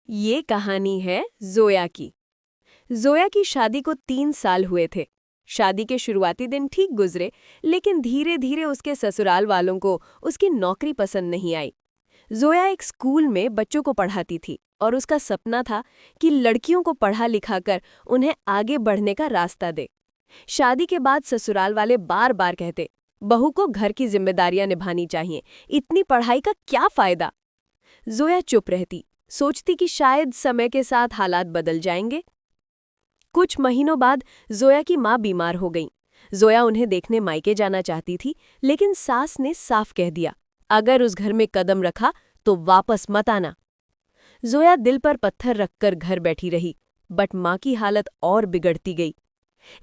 ये कहानी है जोया की। जोया की शादी को 3 साल हुए थे। शादी के शुरुआती दिन ठीक गुजरे, लेकिन धीरे धीरे उसके ससुराल वालों को उसकी नौकरी पसंद नहीं आई। जोया एक स्कूल में बच्चों को पढ़ाती थी और उसका सपना था कि लड़कियों को पढ़ा लिखाकर उन्हें आगे बढ़ने का रास्ता दे। शादी के बाद ससुराल वाले बार बार कहते, बहू को घर की जिम्मेदारियां निभानी चाहिए, इतनी पढ़ाई का क्या फायदा। जोया चुप रहती, सोचती कि शायद समय के साथ हालात बदल जाएंगे। कुछ महीनों बाद जोया की माँ बीमार हो गई। जोया उन्हें देखने मायके जाना चाहती थी, लेकिन सास ने साफ कह दिया, अगर उस घर में कदम रखा तो वापस मत आना। जोया दिल पर पत्थर रखकर घर बैठी रही, बट माँ की हालत और बिगड़ती गई।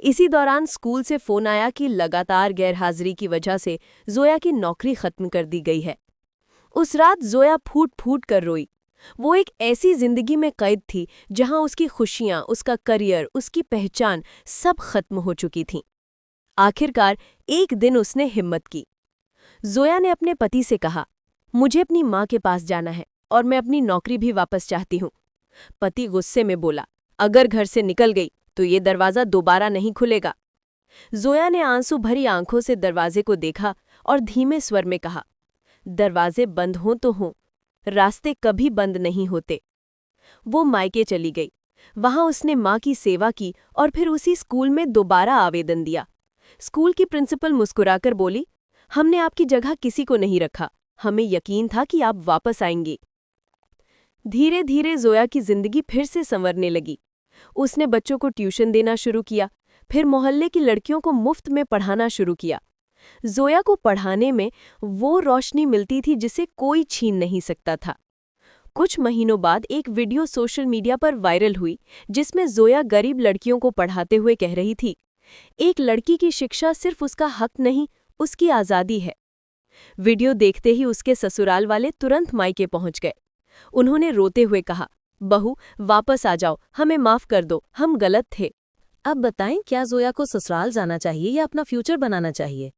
इसी दौरान स्कूल से फोन आया कि लगातार गैरहाजिरी की वजह से जोया की नौकरी खत्म कर दी गई है। उस रात जोया फूट फूट कर रोई। वो एक ऐसी जिंदगी में कैद थी जहां उसकी खुशियां, उसका करियर, उसकी पहचान सब खत्म हो चुकी थीं। आखिरकार एक दिन उसने हिम्मत की। जोया ने अपने पति से कहा, मुझे अपनी माँ के पास जाना है और मैं अपनी नौकरी भी वापस चाहती हूँ। पति गुस्से में बोला, अगर घर से निकल गई तो ये दरवाजा दोबारा नहीं खुलेगा। जोया ने आंसू भरी आंखों से दरवाजे को देखा और धीमे स्वर में कहा, दरवाजे बंद हों तो हों, रास्ते कभी बंद नहीं होते। वो मायके चली गई। वहां उसने माँ की सेवा की और फिर उसी स्कूल में दोबारा आवेदन दिया। स्कूल की प्रिंसिपल मुस्कुराकर बोली, हमने आपकी जगह किसी को नहीं रखा, हमें यकीन था कि आप वापस आएंगी। धीरे धीरे जोया की जिंदगी फिर से संवरने लगी। उसने बच्चों को ट्यूशन देना शुरू किया, फिर मोहल्ले की लड़कियों को मुफ्त में पढ़ाना शुरू किया। जोया को पढ़ाने में वो रोशनी मिलती थी जिसे कोई छीन नहीं सकता था। कुछ महीनों बाद एक वीडियो सोशल मीडिया पर वायरल हुई, जिसमें जोया गरीब लड़कियों को पढ़ाते हुए कह रही थी, एक लड़की की शिक्षा सिर्फ उसका हक नहीं, उसकी आज़ादी है। वीडियो देखते ही उसके ससुराल वाले तुरंत मायके पहुंच गए। उन्होंने रोते हुए कहा, बहू वापस आ जाओ, हमें माफ कर दो, हम गलत थे। अब बताएं, क्या जोया को ससुराल जाना चाहिए या अपना फ्यूचर बनाना चाहिए?